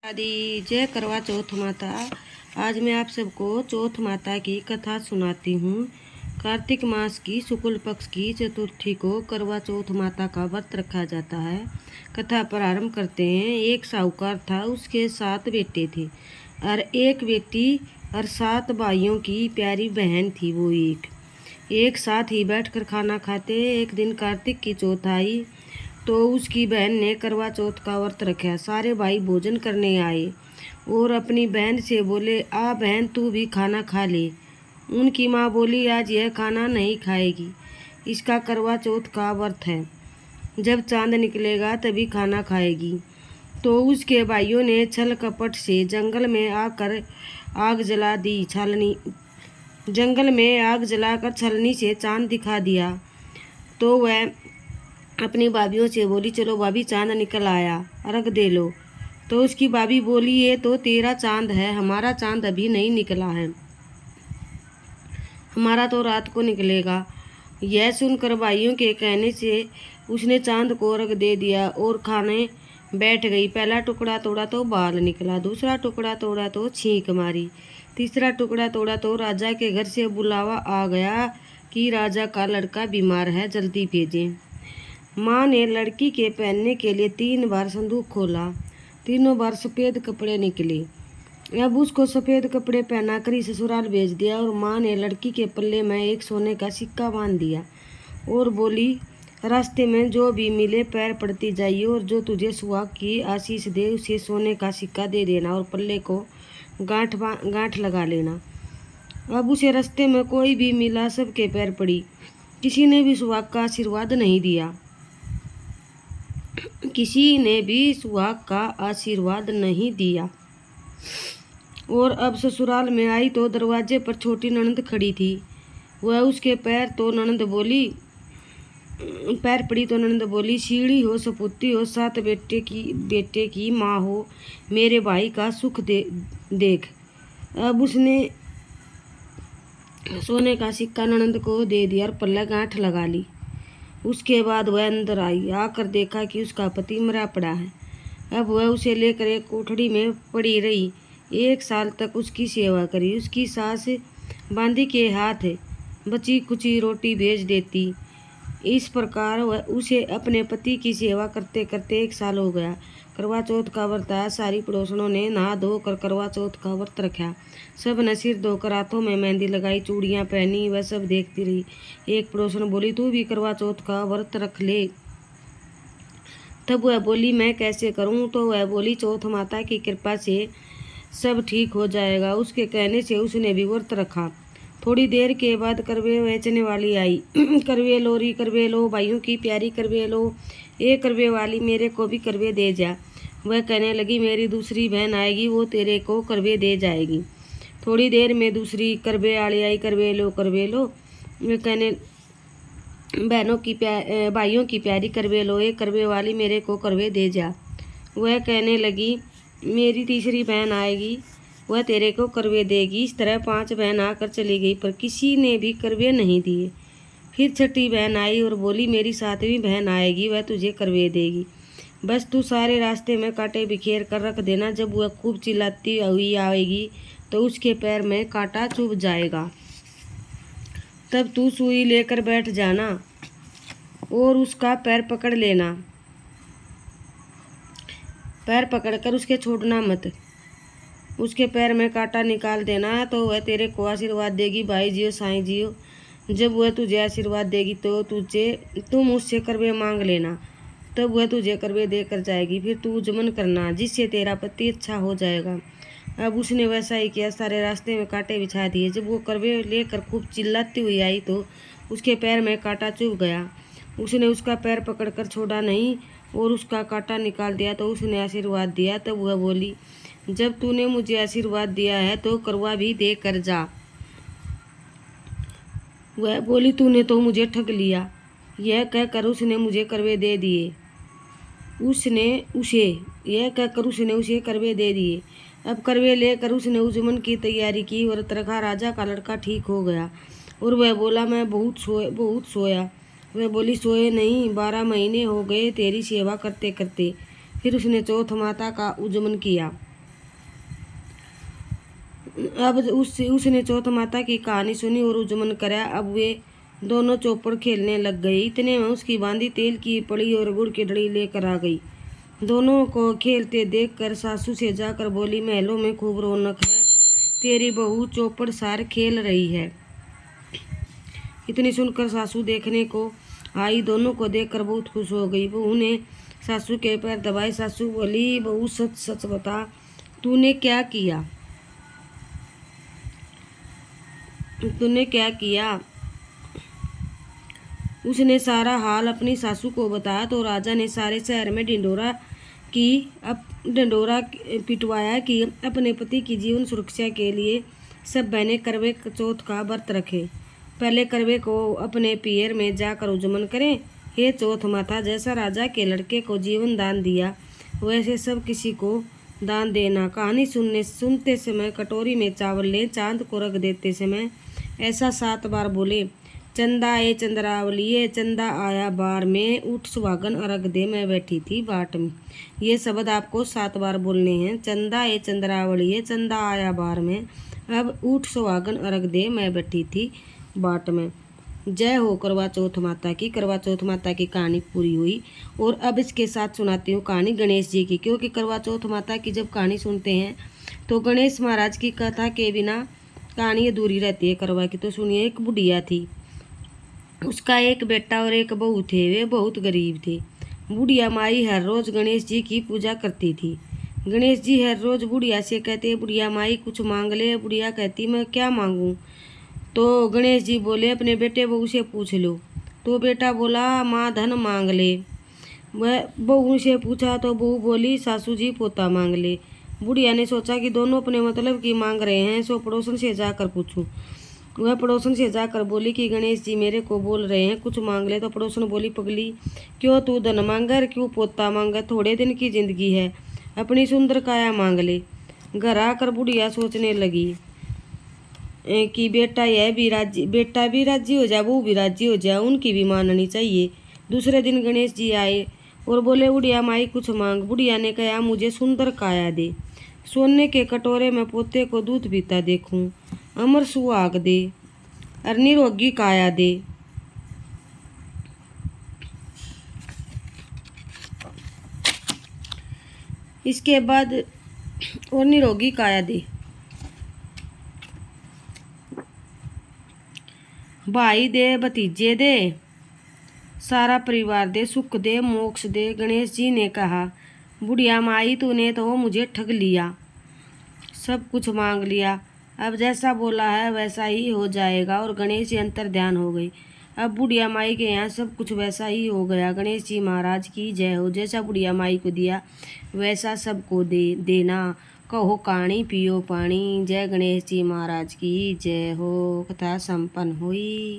आदि जय करवा चौथ माता। आज मैं आप सबको चौथ माता की कथा सुनाती हूँ। कार्तिक मास की शुक्ल पक्ष की चतुर्थी को करवा चौथ माता का व्रत रखा जाता है। कथा प्रारंभ करते हैं। एक साहूकार था, उसके 7 बेटे थे और एक बेटी और 7 भाइयों की प्यारी बहन थी। वो एक साथ ही बैठकर खाना खाते। एक दिन कार्तिक की चौथ आई तो उसकी बहन ने करवा चौथ का व्रत रखा। सारे भाई भोजन करने आए और अपनी बहन से बोले, आ बहन तू भी खाना खा ले। उनकी माँ बोली, आज यह खाना नहीं खाएगी, इसका करवा चौथ का व्रत है, जब चांद निकलेगा तभी खाना खाएगी। तो उसके भाइयों ने छल कपट से जंगल में आग जला दी। जंगल में आग जलाकर छलनी से चांद दिखा दिया। तो वह अपनी भाभीयों से बोली, चलो भाभी चांद निकल आया, अर्घ दे लो। तो उसकी भाभी बोली, ये तो तेरा चांद है, हमारा चांद अभी नहीं निकला है, हमारा तो रात को निकलेगा। यह सुनकर भाइयों के कहने से उसने चांद को अर्घ दे दिया और खाने बैठ गई। पहला टुकड़ा तोड़ा तो बाल निकला, दूसरा टुकड़ा तोड़ा तो छींक मारी, तीसरा टुकड़ा तोड़ा तो राजा के घर से बुलावा आ गया कि राजा का लड़का बीमार है, जल्दी भेजें। माँ ने लड़की के पहनने के लिए 3 बार संदूक खोला, तीनों बार सफ़ेद कपड़े निकले। अब उसको सफ़ेद कपड़े पहना कर ससुराल भेज दिया और माँ ने लड़की के पल्ले में एक सोने का सिक्का बांध दिया और बोली, रास्ते में जो भी मिले पैर पड़ती जाइए और जो तुझे सुहाग की आशीष दे उसे सोने का सिक्का दे देना और पल्ले को गांठ लगा लेना। अब उसे रास्ते में कोई भी मिला, सबके पैर पड़ी, किसी ने भी सुहाग का आशीर्वाद नहीं दिया, किसी ने भी सुहाग का आशीर्वाद नहीं दिया। और अब ससुराल में आई तो दरवाजे पर छोटी ननद खड़ी थी। वह उसके पैर पड़ी तो ननद बोली, सीढ़ी हो सपूती हो, 7 बेटे की माँ हो, मेरे भाई का सुख देख। अब उसने सोने का सिक्का ननद को दे दिया और पल्ले गांठ लगा ली। उसके बाद वह अंदर आई, आकर देखा कि उसका पति मरा पड़ा है। अब वह उसे लेकर एक कोठड़ी में पड़ी रही। 1 साल तक उसकी सेवा करी। उसकी सास बांदी के हाथ बची कुची रोटी भेज देती। इस प्रकार वह उसे अपने पति की सेवा करते करते 1 साल हो गया। करवा चौथ का व्रत आया। सारी पड़ोसनों ने नहा धोकर करवा चौथ का व्रत रखा। सब ने सिर धोकर हाथों में मेहंदी लगाई, चूड़ियाँ पहनी। वह सब देखती रही। एक पड़ोसन बोली, तू भी करवा चौथ का व्रत रख ले। तब वह बोली, मैं कैसे करूं? तो वह बोली, चौथ माता की कृपा से सब ठीक हो जाएगा। उसके कहने से उसने भी व्रत रखा। थोड़ी देर के बाद करवे बेचने वाली आई। करवे लोरी, करवे लो, भाइयों की प्यारी करवे लो, ए करवे वाली मेरे को भी करवे दे जा। वह कहने लगी, मेरी दूसरी बहन आएगी, वो तेरे को करवे दे जाएगी। थोड़ी देर में दूसरी करवे वाली आई, करवे लो, करवे लो। वह कहने, भाइयों की प्यारी करवे लो, ए करवे वाली मेरे को करवे दे जा। वह कहने लगी, मेरी तीसरी बहन आएगी, वह तेरे को करवे देगी। इस तरह 5 बहन आकर चली गई, पर किसी ने भी करवे नहीं दिए। फिर छठी बहन आई और बोली, मेरी 7वीं बहन आएगी, वह तुझे करवे देगी। बस तू सारे रास्ते में कांटे बिखेर कर रख देना। जब वह खूब चिल्लाती हुई आएगी तो उसके पैर में कांटा चुभ जाएगा। तब तू सुई लेकर बैठ जाना और उसका पैर पकड़ लेना, पैर पकड़कर उसके छोड़ना मत। उसके पैर में कांटा निकाल देना तो वह तेरे को आशीर्वाद देगी। भाई जियो, साईं जियो। जब वह तुझे आशीर्वाद देगी तो तुम उससे करवे मांग लेना, तब वह तुझे करवे देकर जाएगी। फिर तू जमन करना, जिससे तेरा पति अच्छा हो जाएगा। अब उसने वैसा ही किया। सारे रास्ते में कांटे बिछा दिए। जब वो करवे लेकर खूब चिल्लाती हुई आई तो उसके पैर में कांटा चुभ गया। उसने उसका पैर पकड़कर छोड़ा नहीं और उसका कांटा निकाल दिया तो उसने आशीर्वाद दिया। तब वह बोली, जब तूने मुझे आशीर्वाद दिया है तो करवा भी दे कर जा। वह बोली, तूने तो मुझे ठग लिया। यह कहकर उसने मुझे करवे दे दिए। यह कहकर उसने उसे करवे दे दिए। अब करवे लेकर उसने उजमन की तैयारी की। व्रत रखा। राजा का लड़का ठीक हो गया और वह बोला, मैं बहुत सोया। वह बोली, सोए नहीं, 12 महीने हो गए तेरी सेवा करते करते। फिर उसने चौथ माता का उजमन किया। अब उसने चौथ माता की कहानी सुनी और उजमन करा। अब वे दोनों चौपड़ खेलने लग गए। इतने में उसकी बांदी तेल की पड़ी और गुड़ की डली लेकर आ गई। दोनों को खेलते देखकर सासू से जाकर बोली, महलों में खूब रौनक है, तेरी बहू चौपड़ सार खेल रही है। इतनी सुनकर सासू देखने को आई। दोनों को देखकर बहुत खुश हो गई। बहू ने सासू के पैर दबाए। सासू बोली, बहू सच सच बता, तूने क्या किया? तूने क्या किया? उसने सारा हाल अपनी सासू को बताया तो राजा ने सारे शहर में ढिंडोरा पिटवाया कि अपने पति की जीवन सुरक्षा के लिए सब बहनें करवे चौथ का व्रत रखें। पहले करवे को अपने पियर में जाकर उजमन करें। हे चौथ माता, जैसा राजा के लड़के को जीवन दान दिया वैसे सब किसी को दान देना। कहानी सुनते समय कटोरी में चावल ले, चांद को रख देते समय ऐसा 7 बार बोले, चंदा ए चंद्रावलिए, चंदा आया बार में, उठ सुहागन अर्घ दे मैं बैठी थी बाट में। ये शब्द आपको 7 बार बोलने हैं। चंदा ए चंद्रावलिए, चंदा आया बार में, अब उठ सुहागन अर्घ दे मैं बैठी थी बाट में। जय हो करवा चौथ माता की। करवा चौथ माता की कहानी पूरी हुई। और अब इसके साथ सुनाती हूँ कहानी गणेश जी की, क्योंकि करवा चौथ माता की जब कहानी सुनते हैं तो गणेश महाराज की कथा के बिना कहानी अधूरी रहती है करवा की। तो सुनिए, एक बुढ़िया थी, उसका एक बेटा और एक बहू थे। वे बहुत गरीब थे। बुढ़िया माई हर रोज गणेश जी की पूजा करती थी। गणेश जी हर रोज बुढ़िया से कहते, बुढ़िया माई कुछ मांग ले। बुढ़िया कहती, मैं क्या मांगूं? तो गणेश जी बोले, अपने बेटे बहू से पूछ लो। तो बेटा बोला, माँ धन मांग ले। वह बहू से पूछा तो बहू बोली, सासू जी पोता मांग ले। बुढ़िया ने सोचा कि दोनों अपने मतलब की मांग रहे हैं, सो पड़ोसन से जाकर पूछूं। वह पड़ोसन से जाकर बोली कि गणेश जी मेरे को बोल रहे हैं कुछ मांग ले। तो पड़ोसन बोली, पगली क्यों तू धन मांगर, क्यों पोता मांगा? थोड़े दिन की जिंदगी है, अपनी सुंदर काया मांग ले। घर आकर बुढ़िया सोचने लगी कि बेटा भी राजी हो जाए, बहू भी राजी हो जाए, उनकी भी माननी चाहिए। दूसरे दिन गणेश जी आए और बोले, बुढ़िया माई कुछ मांग। बुढ़िया ने कहा, मुझे सुंदर काया दे, सोने के कटोरे में पोते को दूध पीता देखूं, अमर सुहाग दे और निरोगी काया दे। इसके बाद और निरोगी काया दे। भाई दे, भतीजे दे, सारा परिवार दे, सुख दे, मोक्ष दे। गणेश जी ने कहा, बुढ़िया माई तूने तो मुझे ठग लिया, सब कुछ मांग लिया, अब जैसा बोला है वैसा ही हो जाएगा। और गणेश जी अंतर ध्यान हो गई। अब बुढ़िया माई के यहाँ सब कुछ वैसा ही हो गया। गणेश जी महाराज की जय हो। जैसा बुढ़िया माई को दिया वैसा सबको देना। कहो कहानी पियो पानी। जय गणेश जी महाराज की जय हो। कथा संपन्न हुई।